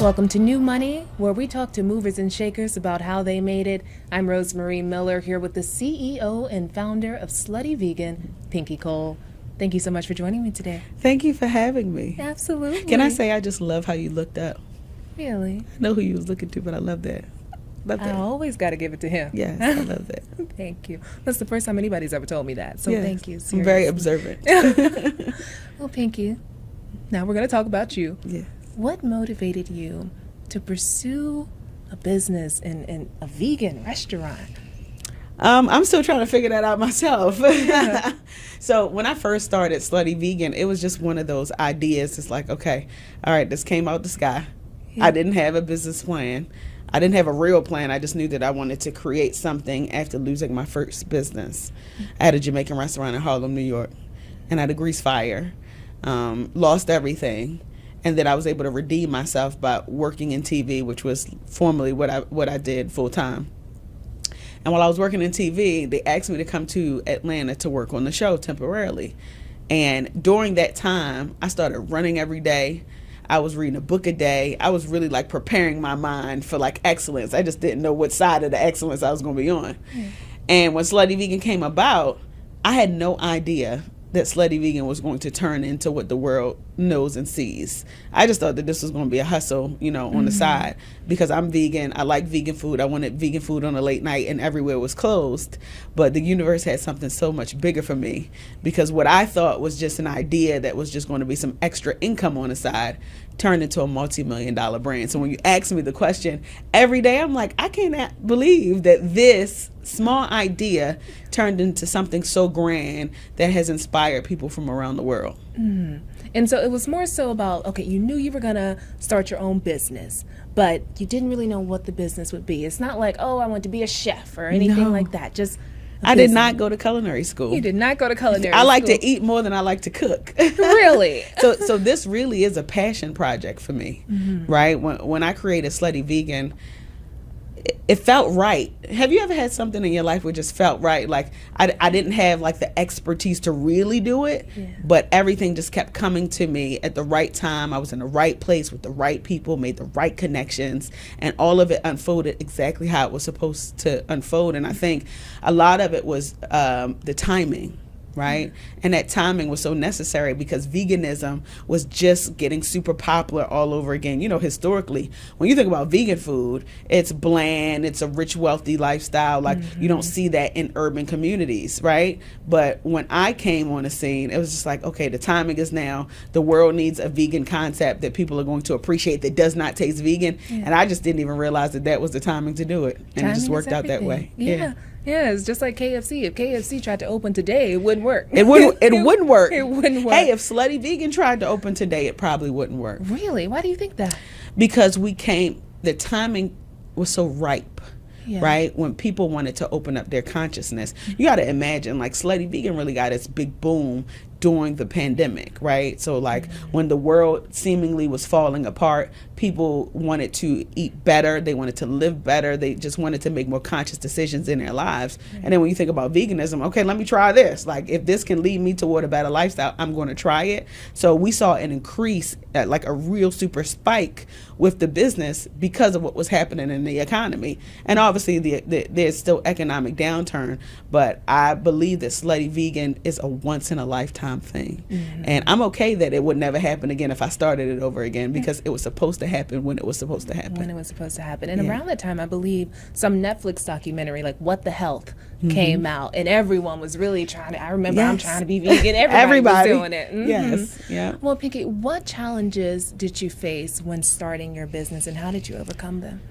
Welcome to New Money, where we talk to movers and shakers about how they made it. I'm Rosemary Miller, here with the CEO and founder of Slutty Vegan, Pinky Cole. Thank you so much for joining me today. Thank you for having me. Absolutely. Can I say I just love how you looked up? Really? I know who you was looking to, but I love that. I always got to give it to him. Yes, I love that. Thank you. That's the first time anybody's ever told me that, so yes, thank you. Seriously. I'm very observant. Well, Pinky, now we're going to talk about you. Yeah. What motivated you to pursue a business in a vegan restaurant? I'm still trying to figure that out myself. Yeah. So when I first started Slutty Vegan, it was just one of those ideas. It's like, okay, all right, this came out the sky. Yeah. I didn't have a business plan. I didn't have a real plan. I just knew that I wanted to create something after losing my first business. I had a Jamaican restaurant in Harlem, New York, and I had a grease fire, lost everything. And then I was able to redeem myself by working in TV, which was formerly what I did full time. And while I was working in TV, they asked me to come to Atlanta to work on the show temporarily. And during that time, I started running every day. I was reading a book a day. I was really like preparing my mind for like excellence. I just didn't know what side of the excellence I was going to be on. Mm. And when Slutty Vegan came about, I had no idea that Slutty Vegan was going to turn into what the world knows and sees. I just thought that this was going to be a hustle, on the side, because I'm vegan. I like vegan food. I wanted vegan food on a late night, and everywhere was closed. But the universe had something so much bigger for me, because what I thought was just an idea that was just going to be some extra income on the side turned into a multi-million-dollar brand. So when you ask me the question every day, I'm like, I cannot believe that this small idea turned into something so grand that has inspired people from around the world. Mm. And so it was more so about, okay, you knew you were going to start your own business, but you didn't really know what the business would be. It's not like, oh, I want to be a chef or anything like that. Just I did not go to culinary school. You did not go to culinary school. I like to eat more than I like to cook. Really? So this really is a passion project for me, right? When I created Slutty Vegan, it felt right. Have you ever had something in your life where it just felt right? Like I didn't have like the expertise to really do it, but everything just kept coming to me at the right time. I was in the right place with the right people, made the right connections, and all of it unfolded exactly how it was supposed to unfold. And I think a lot of it was the timing. Right? And that timing was so necessary because veganism was just getting super popular all over again. Historically, when you think about vegan food, it's bland, it's a rich, wealthy lifestyle. Like you don't see that in urban communities, right? But when I came on the scene, it was just like, okay, the timing is now. The world needs a vegan concept that people are going to appreciate that does not taste vegan. And I just didn't even realize that was the timing to do it. And timing it just worked out that way. Yeah, it's just like KFC. If KFC tried to open today, it wouldn't work. It wouldn't work. It wouldn't work. Hey, if Slutty Vegan tried to open today, it probably wouldn't work. Really? Why do you think that? Because the timing was so ripe. Right? When people wanted to open up their consciousness. You got to imagine, like, Slutty Vegan really got its big boom during the pandemic, right? So, like, when the world seemingly was falling apart, people wanted to eat better. They wanted to live better. They just wanted to make more conscious decisions in their lives. And then when you think about veganism, okay, let me try this. Like, if this can lead me toward a better lifestyle, I'm going to try it. So we saw an increase, like a real super spike with the business because of what was happening in the economy. And obviously there's still economic downturn, but I believe that Slutty Vegan is a once in a lifetime thing. And I'm okay that it would never happen again if I started it over again, because it was supposed to happen when it was supposed to happen. When it was supposed to happen. And around that time, I believe some Netflix documentary, like What the Health, came out, and everyone was really trying to, I remember I'm trying to be vegan. Everybody was doing it. Yes. Yeah. Well, Pinky, what challenges did you face when starting your business, and how did you overcome them?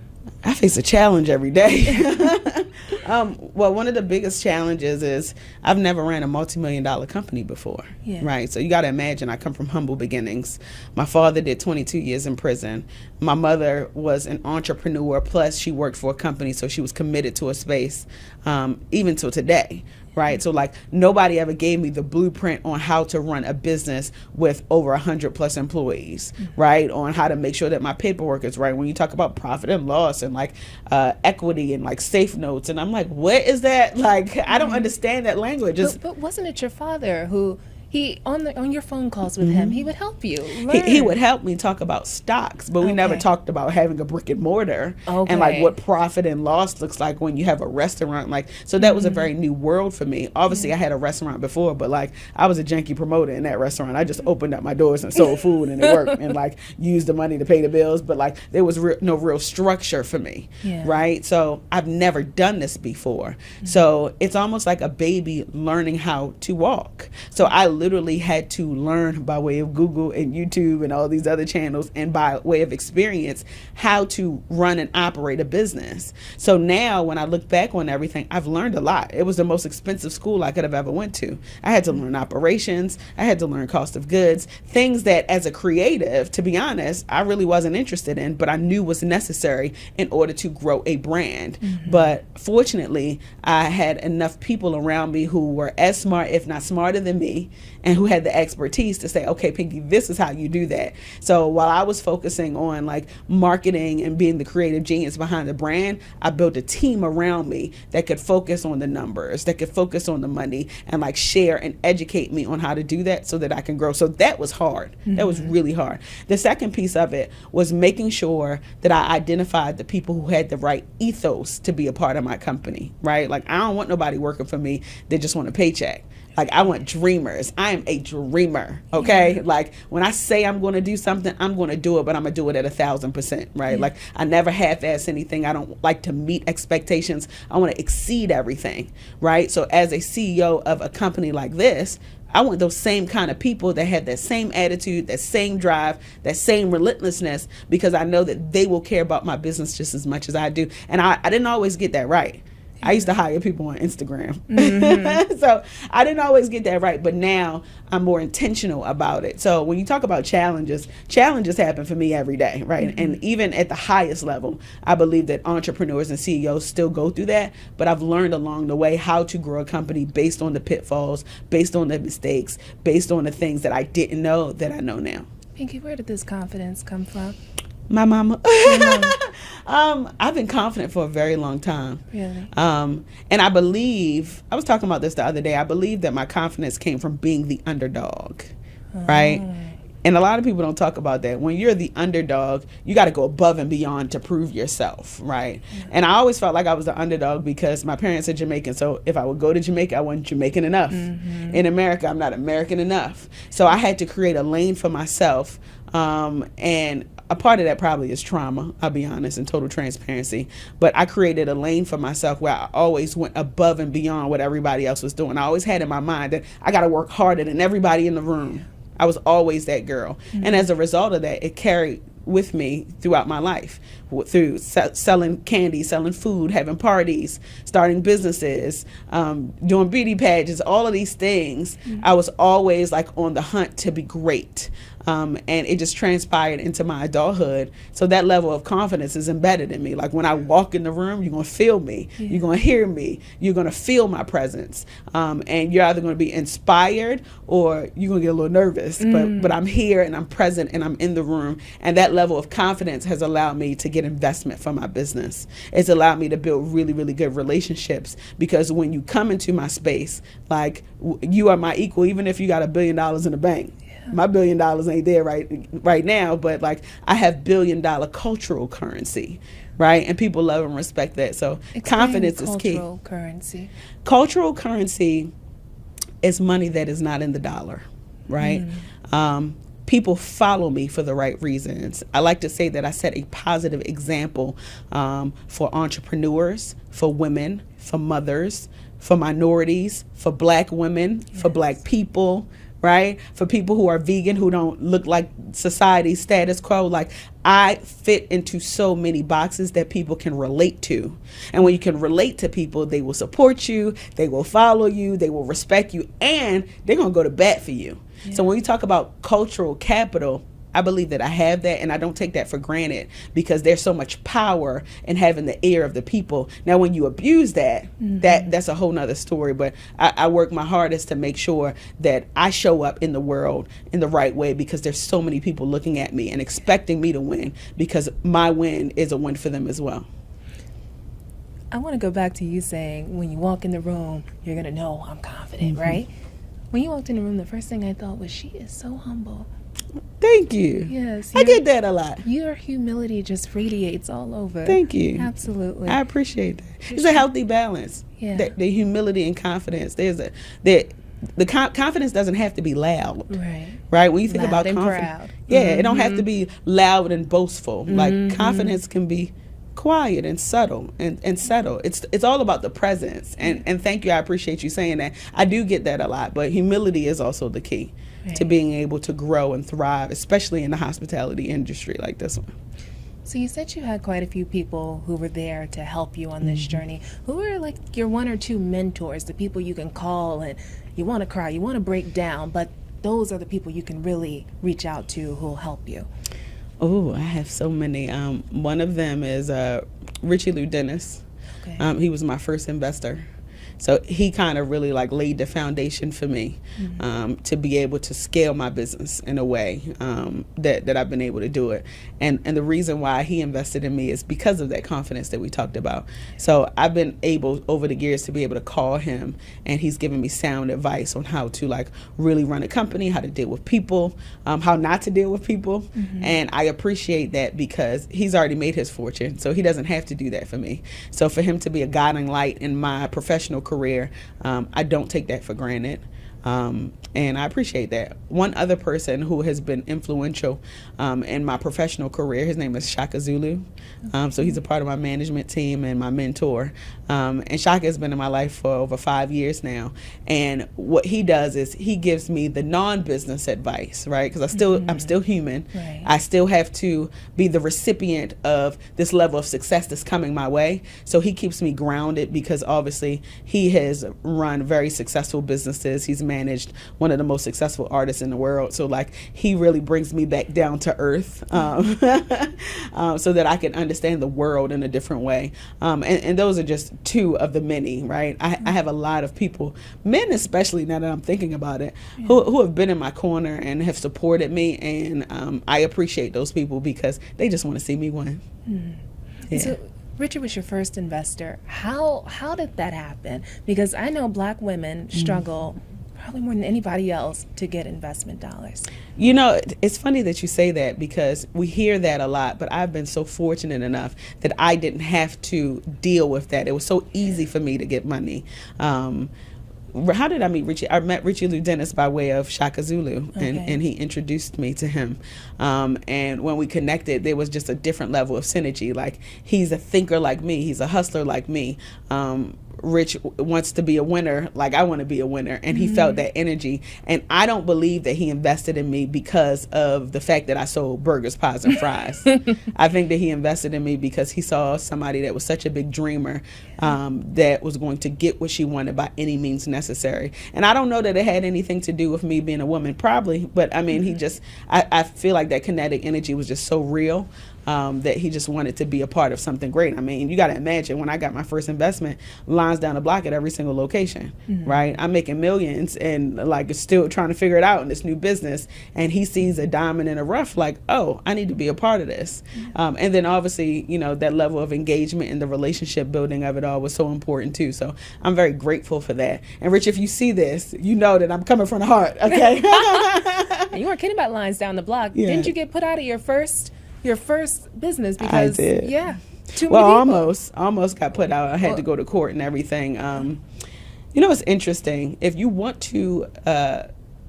I face a challenge every day. Well, one of the biggest challenges is I've never ran a multi-million-dollar company before, right? So you got to imagine, I come from humble beginnings. My father did 22 years in prison. My mother was an entrepreneur, plus she worked for a company, so she was committed to a space, even till today. Right. So like nobody ever gave me the blueprint on how to run a business with over 100 plus employees, right? On how to make sure that my paperwork is right. When you talk about profit and loss and like equity and like safe notes. And I'm like, what is that? Like, I don't understand that language. But wasn't it your father who He on your phone calls with him, he would help you He would help me talk about stocks, but we never talked about having a brick and mortar and like what profit and loss looks like when you have a restaurant. Like, so that was a very new world for me. Obviously I had a restaurant before, but like I was a janky promoter in that restaurant. I just opened up my doors and sold food and it worked, and like used the money to pay the bills, but like there was no real structure for me, right? So I've never done this before. So it's almost like a baby learning how to walk. So I literally had to learn by way of Google and YouTube and all these other channels, and by way of experience, how to run and operate a business. So now when I look back on everything, I've learned a lot. It was the most expensive school I could have ever went to. I had to learn operations. I had to learn cost of goods, things that as a creative, to be honest, I really wasn't interested in, but I knew was necessary in order to grow a brand. But fortunately, I had enough people around me who were as smart, if not smarter than me, and who had the expertise to say, okay, Pinky, this is how you do that. So while I was focusing on like marketing and being the creative genius behind the brand, I built a team around me that could focus on the numbers, that could focus on the money, and like share and educate me on how to do that so that I can grow. So that was hard. That was really hard. The second piece of it was making sure that I identified the people who had the right ethos to be a part of my company, right? Like I don't want nobody working for me that just want a paycheck. Like I want dreamers. I am a dreamer. Okay. Like when I say I'm going to do something, I'm going to do it, but I'm going to do it at 1,000%. Right. Like I never half-ass anything. I don't like to meet expectations. I want to exceed everything. Right. So as a CEO of a company like this, I want those same kind of people that have that same attitude, that same drive, that same relentlessness, because I know that they will care about my business just as much as I do. And I didn't always get that right. I used to hire people on Instagram. So I didn't always get that right, but now I'm more intentional about it. So when you talk about challenges happen for me every day, right? And even at the highest level, I believe that entrepreneurs and CEOs still go through that, but I've learned along the way how to grow a company based on the pitfalls, based on the mistakes, based on the things that I didn't know that I know now. Pinky, where did this confidence come from? My mama. I've been confident for a very long time. Really? And I believe, I was talking about this the other day, I believe that my confidence came from being the underdog, right? And a lot of people don't talk about that. When you're the underdog, you got to go above and beyond to prove yourself, right? And I always felt like I was the underdog because my parents are Jamaican. So if I would go to Jamaica, I wasn't Jamaican enough. In America, I'm not American enough. So I had to create a lane for myself. And a part of that probably is trauma, I'll be honest, in total transparency. But I created a lane for myself where I always went above and beyond what everybody else was doing. I always had in my mind that I got to work harder than everybody in the room. I was always that girl. And as a result of that, it carried with me throughout my life, through selling candy, selling food, having parties, starting businesses, doing beauty pageants, all of these things. I was always like on the hunt to be great. And it just transpired into my adulthood. So that level of confidence is embedded in me. Like when I walk in the room, you're going to feel me. You're going to hear me. You're going to feel my presence. And you're either going to be inspired or you're going to get a little nervous. But I'm here and I'm present and I'm in the room. And that level of confidence has allowed me to get investment for my business. It's allowed me to build really, really good relationships, because when you come into my space, like you are my equal, even if you got $1 billion in the bank. My $1 billion ain't there right now, but like I have $1 billion cultural currency, right? And people love and respect that. So confidence is key. Cultural currency. Cultural currency is money that is not in the dollar, right? People follow me for the right reasons. I like to say that I set a positive example for entrepreneurs, for women, for mothers, for minorities, for Black women, for Black people, right? For people who are vegan, who don't look like society's status quo. Like I fit into so many boxes that people can relate to. And when you can relate to people, they will support you, they will follow you, they will respect you, and they're going to go to bat for you. So when you talk about cultural capital, I believe that I have that, and I don't take that for granted, because there's so much power in having the ear of the people. Now, when you abuse that, that's a whole nother story. But I work my hardest to make sure that I show up in the world in the right way, because there's so many people looking at me and expecting me to win, because my win is a win for them as well. I want to go back to you saying when you walk in the room, you're going to know I'm confident, right? When you walked in the room, the first thing I thought was, she is so humble. Thank you. Yes. I get that a lot. Your humility just radiates all over. Thank you. Absolutely. I appreciate that. It's a healthy balance. Yeah. The humility and confidence. Confidence doesn't have to be loud. Right. When you think Loud about and confidence, proud. it don't have to be loud and boastful. Like confidence can be quiet and subtle and settle. It's all about the presence. And thank you. I appreciate you saying that. I do get that a lot, but humility is also the key to being able to grow and thrive, especially in the hospitality industry like this one. So you said you had quite a few people who were there to help you on this journey. Who are like your one or two mentors, the people you can call and you want to cry, you want to break down, but those are the people you can really reach out to who will help you? Oh, I have so many. One of them is Richie Lou Dennis. Okay. He was my first investor. So he kind of really like laid the foundation for me to be able to scale my business in a way that I've been able to do it. And the reason why he invested in me is because of that confidence that we talked about. So I've been able over the years to be able to call him, and he's given me sound advice on how to like really run a company, how to deal with people, how not to deal with people. And I appreciate that because he's already made his fortune, so he doesn't have to do that for me. So for him to be a guiding light in my professional career, I don't take that for granted. And I appreciate that. One other person who has been influential in my professional career, his name is Shaka Zulu. So he's a part of my management team and my mentor. And Shaka has been in my life for over 5 years now. And what he does is he gives me the non-business advice, right? Because I'm still human. Right. I still have to be the recipient of this level of success that's coming my way. So he keeps me grounded because obviously he has run very successful businesses. He's managed one of the most successful artists in the world. So like he really brings me back down to earth so that I can understand the world in a different way. And those are just two of the many, right? I have a lot of people, men especially now that I'm thinking about it, who have been in my corner and have supported me. And I appreciate those people because they just want to see me win. Yeah. So Richard was your first investor. How did that happen? Because I know Black women struggle probably more than anybody else to get investment dollars. You know, it's funny that you say that because we hear that a lot, but I've been so fortunate enough that I didn't have to deal with that. It was so easy for me to get money. How did I meet Richie? I met Richie Lou Dennis by way of Shaka Zulu, and he introduced me to him. And when we connected, there was just a different level of synergy. Like, he's a thinker like me. He's a hustler like me. Rich wants to be a winner like I want to be a winner, and he felt that energy. And I don't believe that he invested in me because of the fact that I sold burgers, pies, and fries. I think that he invested in me because he saw somebody that was such a big dreamer, that was going to get what she wanted by any means necessary. And I don't know that it had anything to do with me being a woman, probably, but I mean, I feel like that kinetic energy was just so real. That he just wanted to be a part of something great. I mean, you got to imagine when I got my first investment, lines down the block at every single location, right? I'm making millions and like still trying to figure it out in this new business. And he sees a diamond in a rough, like, oh, I need to be a part of this. And then obviously, you know, that level of engagement and the relationship building of it all was so important too. So I'm very grateful for that. And Rich, if you see this, you know that I'm coming from the heart, okay? And you weren't kidding about lines down the block. Yeah. Didn't you get put out of your first business because I did. Too well, many almost got put out. I had to go to court and everything. You know, it's interesting. If you want to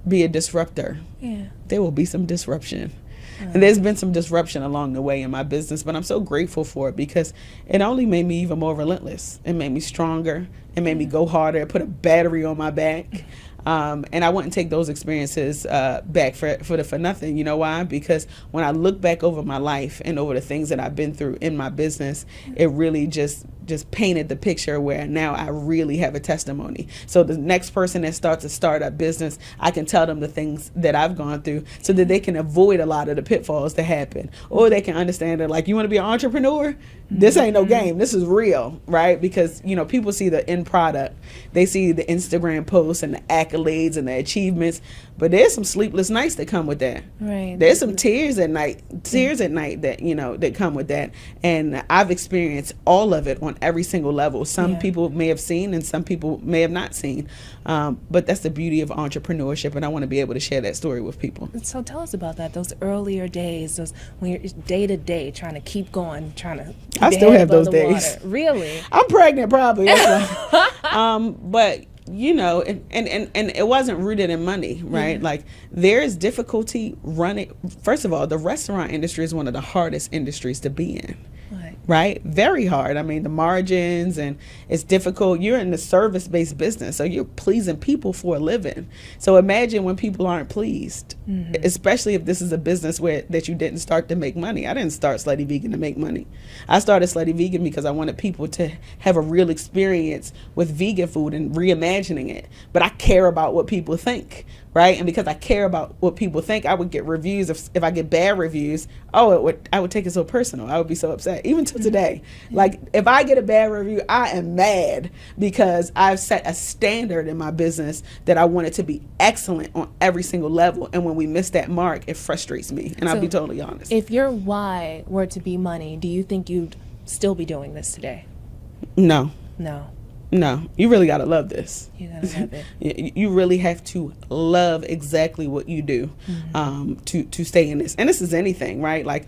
be a disruptor, there will be some disruption. And there's been some disruption along the way in my business, but I'm so grateful for it because it only made me even more relentless. It made me stronger. It made me go harder. It put a battery on my back. And I wouldn't take those experiences back for nothing. You know why? Because when I look back over my life and over the things that I've been through in my business, it really just painted the picture where now I really have a testimony. So the next person that starts to start a business, I can tell them the things that I've gone through so that they can avoid a lot of the pitfalls that happen. Or they can understand that, like, you want to be an entrepreneur? This ain't no game. This is real, right? Because, you know, people see the end product. They see the Instagram posts and the accolades accolades and the achievements, but there's some sleepless nights that come with that. Right. There's some tears at night that, you know, that come with that. And I've experienced all of it on every single level. Some people may have seen and some people may have not seen. But that's the beauty of entrepreneurship, and I want to be able to share that story with people. So tell us about that, those earlier days, those when you're day to day trying to keep going, trying to keep I your still head have above those the days. water. Really? I'm pregnant probably. But you know, and it wasn't rooted in money, right? Like there is difficulty running. First of all, the restaurant industry is one of the hardest industries to be in. Right? Very hard. I mean, the margins, and it's difficult. You're in the service-based business, so you're pleasing people for a living. So imagine when people aren't pleased, especially if this is a business that you didn't start to make money. I didn't start Slutty Vegan to make money. I started Slutty Vegan because I wanted people to have a real experience with vegan food and reimagining it. But I care about what people think, right? And because I care about what people think, I would get reviews. If I get bad reviews, I would take it so personal. I would be so upset, even to today. Like if I get a bad review, I am mad because I've set a standard in my business that I want it to be excellent on every single level. And when we miss that mark, it frustrates me. And I'll be totally honest. If your why were to be money, do you think you'd still be doing this today? No. No, you really got to love this. You gotta love it. You really have to love exactly what you do to stay in this. And this is anything, right? Like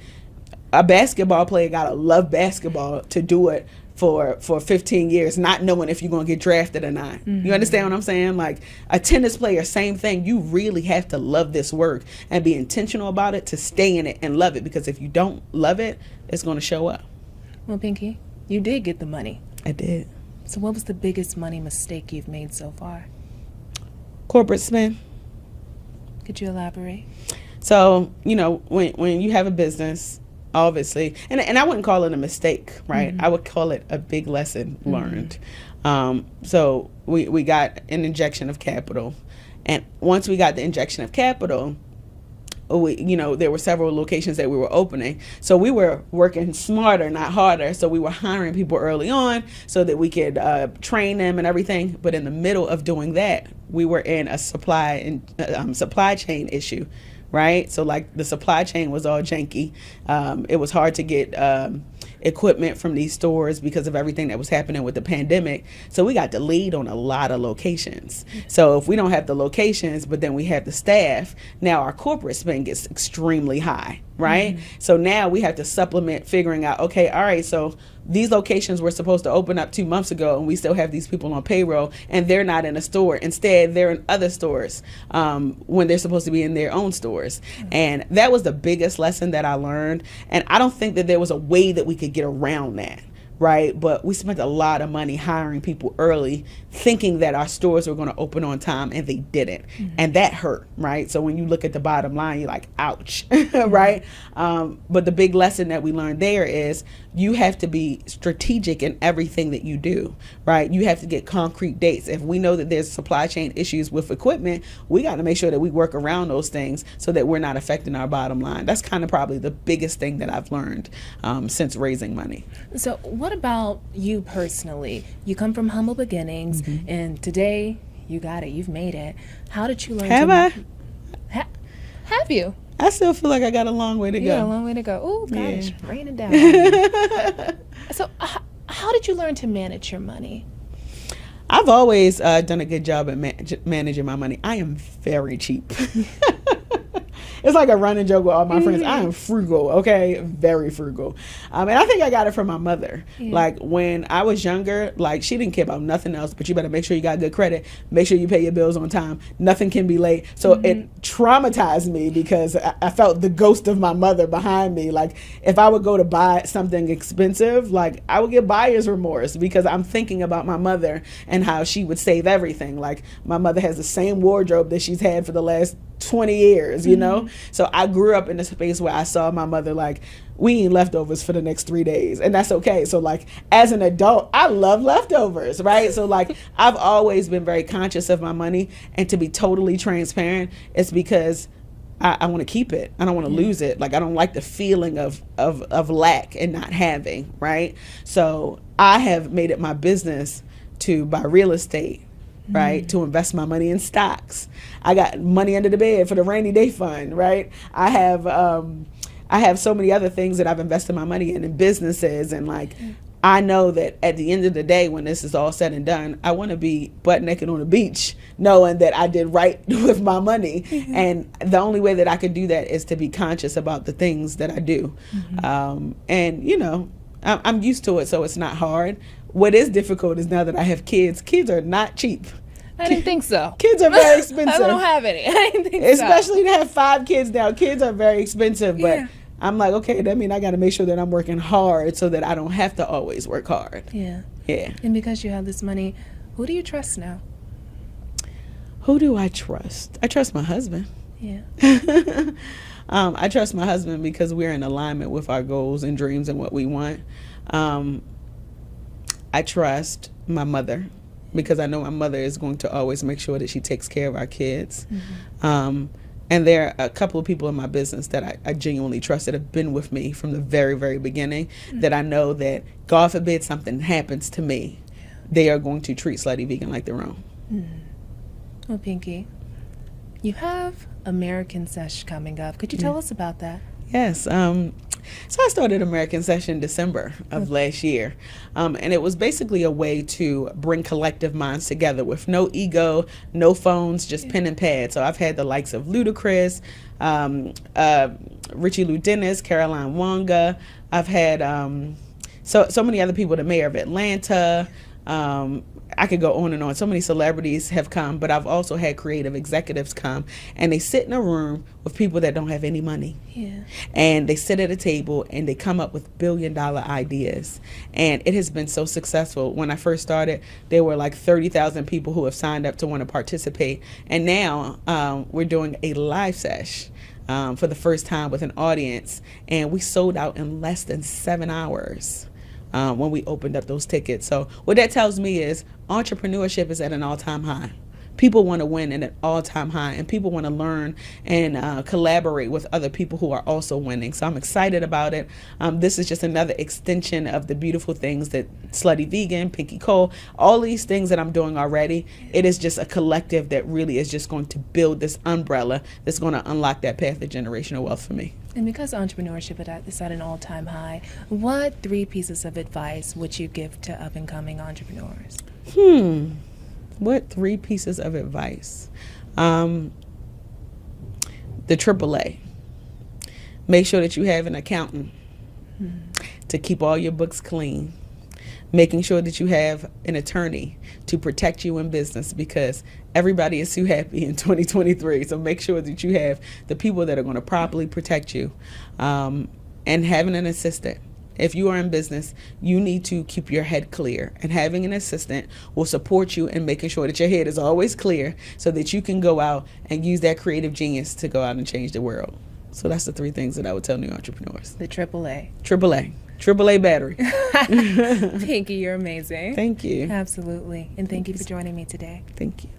a basketball player got to love basketball to do it for 15 years, not knowing if you're going to get drafted or not. You understand what I'm saying? Like a tennis player, same thing. You really have to love this work and be intentional about it to stay in it and love it, because if you don't love it, it's going to show up. Well, Pinky, you did get the money. I did. So what was the biggest money mistake you've made so far? Corporate spend. Could you elaborate? So, you know, when you have a business, obviously, and I wouldn't call it a mistake, right? I would call it a big lesson learned. So we got an injection of capital. And once we got the injection of capital, there were several locations that we were opening. So we were working smarter, not harder. So we were hiring people early on so that we could train them and everything. But in the middle of doing that, we were in a supply chain issue, right? So like the supply chain was all janky. It was hard to get equipment from these stores because of everything that was happening with the pandemic. So we got delayed on a lot of locations. So if we don't have the locations, but then we have the staff, now our corporate spend gets extremely high, right? So now we have to supplement figuring out, okay, all right, so these locations were supposed to open up 2 months ago and we still have these people on payroll and they're not in a store. Instead, they're in other stores when they're supposed to be in their own stores. And that was the biggest lesson that I learned. And I don't think that there was a way that we could get around that, right? But we spent a lot of money hiring people early, thinking that our stores were going to open on time, and they didn't. And that hurt, right? So when you look at the bottom line, you're like, ouch, right? But the big lesson that we learned there is you have to be strategic in everything that you do, right? You have to get concrete dates. If we know that there's supply chain issues with equipment, we got to make sure that we work around those things so that we're not affecting our bottom line. That's kind of probably the biggest thing that I've learned since raising money. So what about you personally? You come from humble beginnings, and today you got it. You've made it. How did you learn? Have you? I still feel like I got a long way to go. Yeah, a long way to go. Oh, gosh, rain it down. So how did you learn to manage your money? I've always done a good job at managing my money. I am very cheap. It's like a running joke with all my friends. I am frugal, okay? Very frugal. And I think I got it from my mother. Like when I was younger, like she didn't care about nothing else, but you better make sure you got good credit. Make sure you pay your bills on time. Nothing can be late. So it traumatized me because I felt the ghost of my mother behind me. Like if I would go to buy something expensive, like I would get buyer's remorse because I'm thinking about my mother and how she would save everything. Like my mother has the same wardrobe that she's had for the last 20 years, you know? So I grew up in a space where I saw my mother like, we eat leftovers for the next 3 days, and that's okay. So like as an adult, I love leftovers, right? So like I've always been very conscious of my money, and to be totally transparent, it's because I want to keep it. I don't want to lose it. Like I don't like the feeling of lack and not having, right? So I have made it my business to buy real estate, right? To invest my money in stocks. I got money under the bed for the rainy day fund, right? I have so many other things that I've invested my money in businesses, and like, I know that at the end of the day, when this is all said and done, I want to be butt naked on the beach, knowing that I did right with my money. And the only way that I can do that is to be conscious about the things that I do. And, you know, I'm used to it, so it's not hard. What is difficult is now that I have kids. Kids are not cheap. I didn't think so. Kids are very expensive. I don't have any. I didn't think Especially to have 5 kids now. Kids are very expensive, but I'm like, okay, that means I got to make sure that I'm working hard so that I don't have to always work hard. Yeah. Yeah. And because you have this money, who do you trust now? Who do I trust? I trust my husband. Yeah. I trust my husband because we're in alignment with our goals and dreams and what we want. I trust my mother because I know my mother is going to always make sure that she takes care of our kids. And there are a couple of people in my business that I genuinely trust that have been with me from the very, very beginning, that I know that, God forbid something happens to me, they are going to treat Slutty Vegan like their own. Well, Pinky, you have American Sesh coming up. Could you tell us about that? Yes. So I started American Sesh in December of last year. And it was basically a way to bring collective minds together with no ego, no phones, just pen and pad. So I've had the likes of Ludacris, Richie Lou Dennis, Caroline Wonga. I've had so many other people, the mayor of Atlanta. I could go on and on. So many celebrities have come, but I've also had creative executives come, and they sit in a room with people that don't have any money. Yeah. And they sit at a table and they come up with billion-dollar ideas. And it has been so successful. When I first started, there were like 30,000 people who have signed up to want to participate. And now we're doing a live sesh for the first time with an audience. And we sold out in less than 7 hours. When we opened up those tickets. So what that tells me is entrepreneurship is at an all-time high. People want to win at an all-time high, and people want to learn and collaborate with other people who are also winning. So I'm excited about it. This is just another extension of the beautiful things that Slutty Vegan, Pinky Cole, all these things that I'm doing already. It is just a collective that really is just going to build this umbrella that's going to unlock that path of generational wealth for me. And because entrepreneurship is at an all-time high, what 3 pieces of advice would you give to up-and-coming entrepreneurs? What 3 pieces of advice? The AAA. Make sure that you have an accountant to keep all your books clean. Making sure that you have an attorney to protect you in business, because everybody is too happy in 2023. So make sure that you have the people that are going to properly protect you. And having an assistant. If you are in business, you need to keep your head clear, and having an assistant will support you in making sure that your head is always clear so that you can go out and use that creative genius to go out and change the world. So that's the 3 things that I would tell new entrepreneurs. The AAA. AAA battery. Pinky, you're amazing. Thank you. Absolutely. And thank you for joining me today. Thank you.